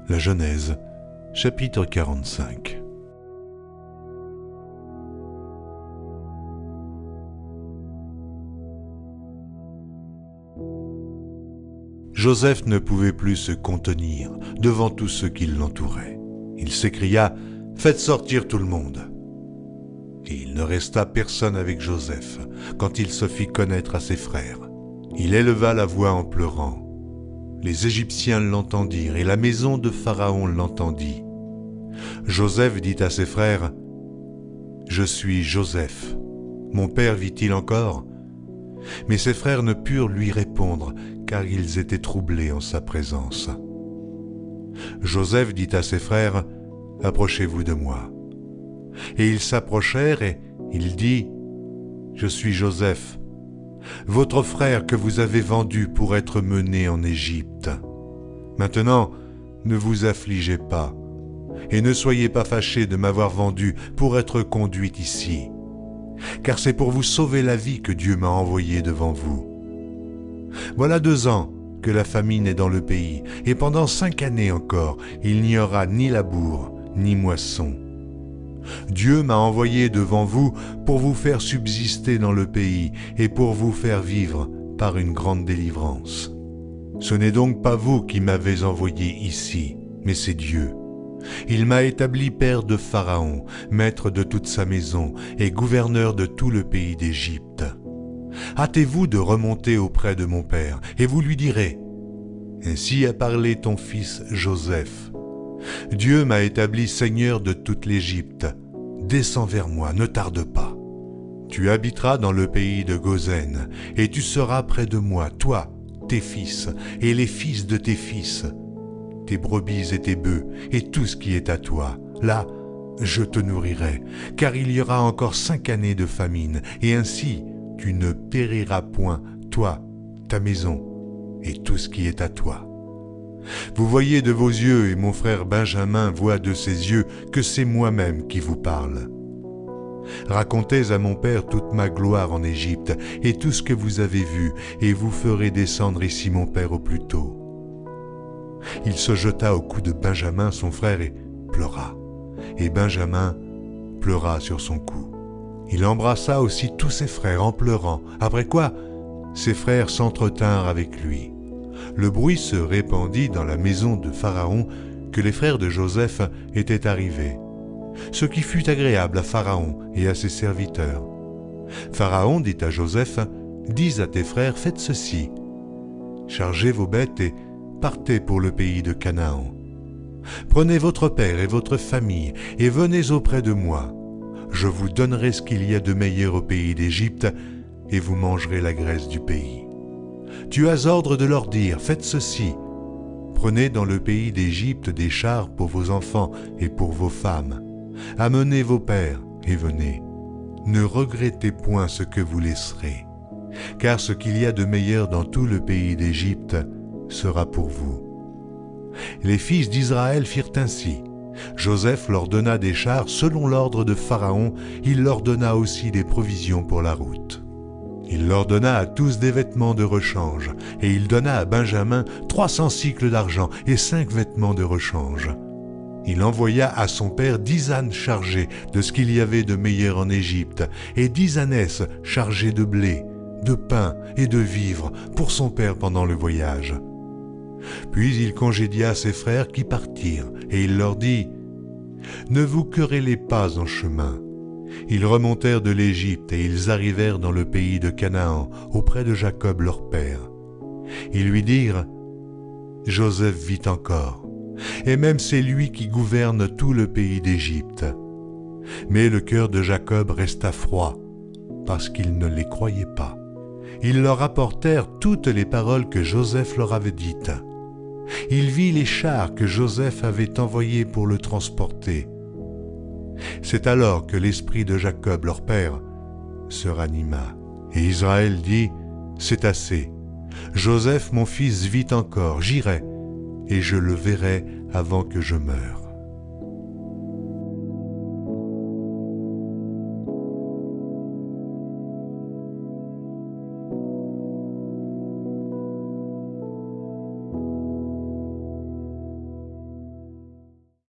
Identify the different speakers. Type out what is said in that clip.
Speaker 1: La Genèse, chapitre 45. Joseph ne pouvait plus se contenir devant tous ceux qui l'entouraient. Il s'écria « Faites sortir tout le monde !» Et il ne resta personne avec Joseph quand il se fit connaître à ses frères. Il éleva la voix en pleurant. Les Égyptiens l'entendirent et la maison de Pharaon l'entendit. Joseph dit à ses frères « Je suis Joseph. Mon père vit-il encore ?» Mais ses frères ne purent lui répondre, car ils étaient troublés en sa présence. Joseph dit à ses frères « Approchez-vous de moi. » Et ils s'approchèrent et il dit « Je suis Joseph, votre frère que vous avez vendu pour être mené en Égypte. Maintenant, ne vous affligez pas, et ne soyez pas fâchés de m'avoir vendu pour être conduit ici, car c'est pour vous sauver la vie que Dieu m'a envoyé devant vous. Voilà 2 ans que la famine est dans le pays, et pendant 5 années encore, il n'y aura ni labour, ni moisson. Dieu m'a envoyé devant vous pour vous faire subsister dans le pays et pour vous faire vivre par une grande délivrance. Ce n'est donc pas vous qui m'avez envoyé ici, mais c'est Dieu. Il m'a établi père de Pharaon, maître de toute sa maison et gouverneur de tout le pays d'Égypte. Hâtez-vous de remonter auprès de mon père et vous lui direz « Ainsi a parlé ton fils Joseph. Dieu m'a établi seigneur de toute l'Égypte. Descends vers moi, ne tarde pas. Tu habiteras dans le pays de Goshen, et tu seras près de moi, toi, tes fils, et les fils de tes fils, tes brebis et tes bœufs, et tout ce qui est à toi. Là, je te nourrirai, car il y aura encore 5 années de famine, et ainsi tu ne périras point, toi, ta maison, et tout ce qui est à toi. Vous voyez de vos yeux, et mon frère Benjamin voit de ses yeux que c'est moi-même qui vous parle. Racontez à mon père toute ma gloire en Égypte, et tout ce que vous avez vu, et vous ferez descendre ici mon père au plus tôt. » Il se jeta au cou de Benjamin, son frère, et pleura. Et Benjamin pleura sur son cou. Il embrassa aussi tous ses frères en pleurant, après quoi ses frères s'entretinrent avec lui. Le bruit se répandit dans la maison de Pharaon que les frères de Joseph étaient arrivés, ce qui fut agréable à Pharaon et à ses serviteurs. Pharaon dit à Joseph, « Dis à tes frères, faites ceci, chargez vos bêtes et partez pour le pays de Canaan. Prenez votre père et votre famille et venez auprès de moi. Je vous donnerai ce qu'il y a de meilleur au pays d'Égypte et vous mangerez la graisse du pays. Tu as ordre de leur dire, faites ceci, prenez dans le pays d'Égypte des chars pour vos enfants et pour vos femmes. Amenez vos pères et venez. Ne regrettez point ce que vous laisserez, car ce qu'il y a de meilleur dans tout le pays d'Égypte sera pour vous. » Les fils d'Israël firent ainsi. Joseph leur donna des chars selon l'ordre de Pharaon, il leur donna aussi des provisions pour la route. Il leur donna à tous des vêtements de rechange, et il donna à Benjamin 300 cycles d'argent et 5 vêtements de rechange. Il envoya à son père 10 ânes chargés de ce qu'il y avait de meilleur en Égypte, et 10 ânesses chargées de blé, de pain et de vivres pour son père pendant le voyage. Puis il congédia ses frères qui partirent, et il leur dit « Ne vous querellez pas en chemin. » Ils remontèrent de l'Égypte et ils arrivèrent dans le pays de Canaan, auprès de Jacob leur père. Ils lui dirent « Joseph vit encore, et même c'est lui qui gouverne tout le pays d'Égypte. » Mais le cœur de Jacob resta froid, parce qu'il ne les croyait pas. Ils leur rapportèrent toutes les paroles que Joseph leur avait dites. Il vit les chars que Joseph avait envoyés pour le transporter. C'est alors que l'esprit de Jacob, leur père, se ranima. Et Israël dit, « C'est assez. Joseph, mon fils, vit encore. J'irai, et je le verrai avant que je meure. »